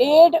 1.5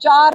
4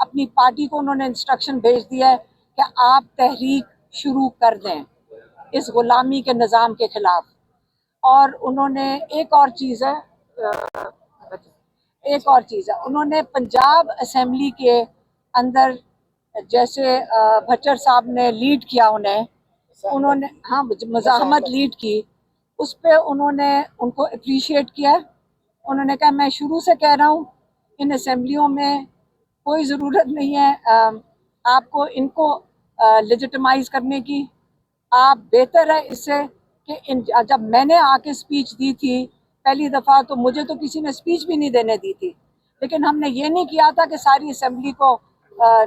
اپنی پارٹی کو انہوں نے انسٹرکشن بھیج دیا ہے کہ آپ تحریک شروع کر دیں اس غلامی کے نظام کے خلاف. اور انہوں نے ایک اور چیز ہے انہوں نے پنجاب اسمبلی کے اندر جیسے بھچر صاحب نے لیڈ کیا انہوں نے ہاں مزاحمت لیڈ کی, اس پہ انہوں نے ان کو اپریشیٹ کیا. انہوں نے کہا میں شروع سے کہہ رہا ہوں ان اسمبلیوں میں کوئی ضرورت نہیں ہے آپ کو ان کو لیجیٹمائز کرنے کی. آپ بہتر ہے اس سے کہ جب میں نے آ کے اسپیچ دی تھی پہلی دفعہ تو مجھے تو کسی نے اسپیچ بھی نہیں دینے دی تھی, لیکن ہم نے یہ نہیں کیا تھا کہ ساری اسمبلی کو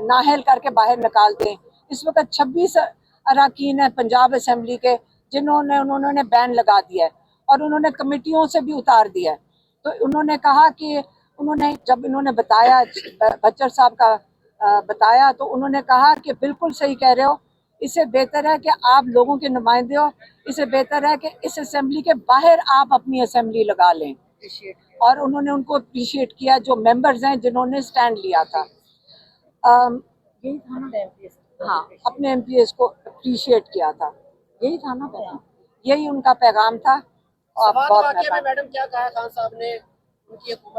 نااہل کر کے باہر نکال دیں. اس وقت 26 اراکین ہیں پنجاب اسمبلی کے انہوں نے بین لگا دیا ہے اور انہوں نے کمیٹیوں سے بھی اتار دیا ہے. تو انہوں نے کہا کہ جب انہوں نے بتایا بچر صاحب کا بتایا تو انہوں نے کہا کہ بالکل صحیح کہہ رہے ہو, اس سے بہتر ہے کہ آپ لوگوں کے نمائندے ہو, اس سے بہتر ہے کہ اس اسمبلی کے باہر آپ اپنی اسمبلی لگا لیں. اور انہوں نے ان کو اپریشیٹ کیا جو ممبرز ہیں جنہوں نے سٹینڈ لیا تھا. یہی تھا نا, ہاں اپنے ایم پی ایس کو اپریشیٹ کیا تھا, یہی تھا نا پیغام, یہی ان کا پیغام تھا. میڈم کیا کہا خان صاحب نے,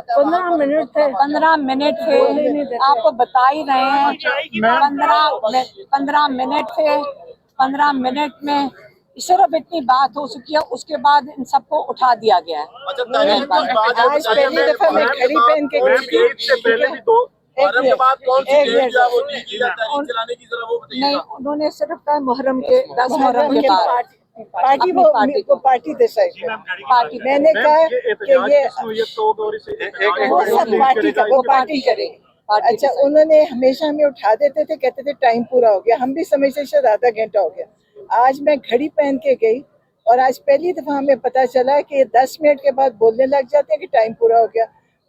15 منٹ تھے, آپ کو بتا ہی رہے ہیں 15 منٹ تھے. 15 منٹ میں صرف اتنی بات ہو سکی ہے, اس کے بعد ان سب کو اٹھا دیا گیا ہے. آج پہلی دفعہ میں گھڑی پہن کے نہیں, انہوں نے صرف کہا محرم کے 10 محرم کے بعد پارٹی وہ پارٹی ڈیسائڈ. میں نے کہا کہ وہ پارٹی کرے. اچھا, انہوں نے ہمیشہ ہمیں اٹھا دیتے تھے, کہتے تھے ٹائم پورا ہو گیا, ہم بھی سمجھتے شاید آدھا گھنٹہ ہو گیا. آج میں گھڑی پہن کے گئی اور آج پہلی دفعہ ہمیں پتا چلا کہ 10 منٹ کے بعد بولنے لگ جاتے ہیں کہ ٹائم پورا ہو گیا.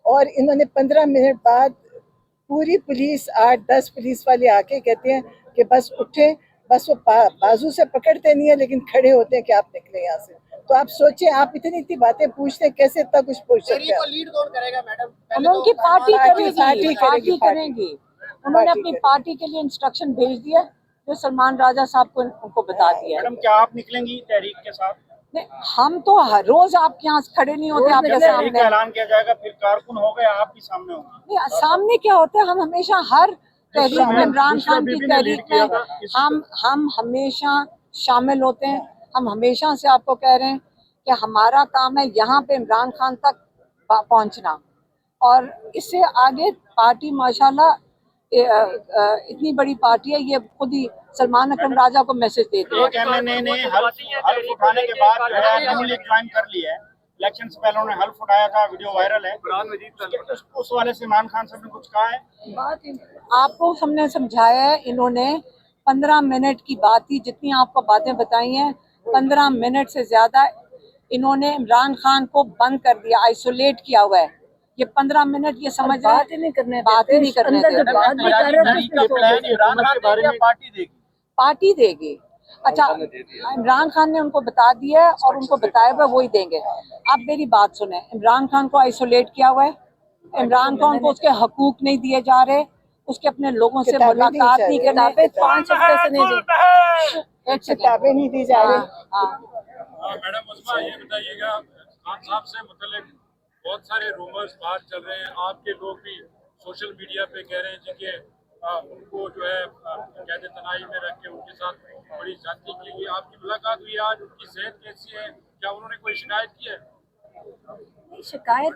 اور انہوں نے 15 منٹ بعد پوری پولیس 8-10 پولیس والے آ کے کہتے ہیں کہ بس اٹھیں, بس وہ بازو سے پکڑتے نہیں ہیں لیکن کھڑے ہوتے ہیں کہ آپ نکلیں یہاں سے. تو آپ سوچیں, آپ اتنی باتیں پوچھتے ہیں, کیسے اتنا کچھ پوچھ سکتے ہیں؟ لیڈ کون کرے گا میڈم؟ ان کی پارٹی کرے گی. انہوں نے اپنی پارٹی کے لیے انسٹرکشن بھیج دیا جو سلمان راجہ صاحب کو ان کو بتا دیا. میڈم کیا آپ نکلیں گی تحریک کے ساتھ؟ ہم تو ہر روز آپ کے یہاں کھڑے نہیں ہوتے, آپ کے سامنے اعلان کیا جائے گا پھر کارکن ہو گئے, آپ بھی سامنے ہوں گے. سامنے کیا ہوتا ہے, ہم ہمیشہ ہر تحریک میں, عمران خان کی تحریک میں ہم ہمیشہ شامل ہوتے ہیں. ہم ہمیشہ سے آپ کو کہہ رہے ہیں کہ ہمارا کام ہے یہاں پہ عمران خان تک پہنچنا, اور اس سے آگے پارٹی ماشاءاللہ اتنی بڑی پارٹی ہے, یہ خود ہی سلمان اکرم راجہ کو میسج دیتے ہیں. ایک ایم این اے نے حلف اٹھانے کے بعد جو ہے نون لیگ جوائن کر لی ہے. الیکشن سے پہلے انہوں نے حلف اٹھایا تھا, ویڈیو وائرل ہے. اس والے سے عمران خان صاحب نے کچھ کہا ہے؟ آپ کو ہم نے سمجھایا ہے, انہوں نے 15 منٹ کی بات تھی, جتنی آپ کو باتیں بتائی ہیں 15 منٹ سے زیادہ انہوں نے عمران خان کو بند کر دیا, آئسولیٹ کیا ہوا ہے. یہ 15 منٹ یہ سمجھ رہے بات ہی نہیں کرنے پارٹی دے گی. اچھا, عمران خان نے ان کو بتا دیا ہے اور ان کو بتایا ہوا وہی دیں گے. آپ میری بات سنیں, عمران خان کو آئسولیٹ کیا ہوا ہے, عمران خان کو اس کے حقوق نہیں دیے جا رہے, اس کے اپنے لوگوں سے ملاقات نہیں کرنے, 5 ہفتے سے نہیں کتابیں نہیں دی جا رہی. میڈم عظمیٰ یہ بتائیے گا, خان صاحب سے متعلق بہت سارے رومرز باہر چل رہے ہیں, آپ کے لوگ بھی سوشل میڈیا پہ کہہ رہے ہیں کہ ان کو جو ہے قید تنہائی میں رکھ کے ان کے ساتھ بڑی زیادتی کی ہوئی. آپ کی ملاقات ہوئی آج, ان کی صحت کیسی ہے, کیا انہوں نے کوئی شکایت کی ہے؟ شکایت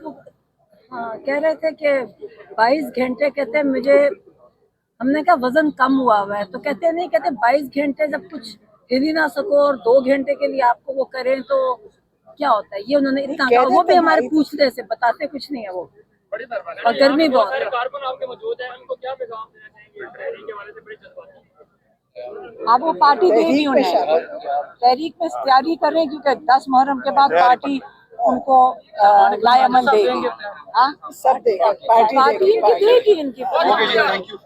کہہ رہے تھے کہ 22 گھنٹے کہتے ہیں مجھے, ہم نے کہا وزن کم ہوا ہے, تو کہتے نہیں, کہتے 22 گھنٹے جب کچھ ہل ہی نہ سکو اور 2 گھنٹے کے لیے آپ کو وہ کریں تو کیا ہوتا ہے. یہ انہوں نے اتنا کہا, وہ بھی ہمارے پوچھنے سے بتاتے کچھ نہیں ہے وہ, اور گرمی بہت ہے. کارکن آپ کے موجود ہیں, ان کو کیا پیغام دینا چاہیں گے تحریک کے حوالے سے؟ بڑی جذباتی آپ وہ پارٹی دے گی انہیں, تحریک میں تیاری کر رہے ہیں کیونکہ 10 محرم کے بعد پارٹی ان کو لائے عمل دے گی. سب دے گی پارٹی دے گی ان کی. Thank you.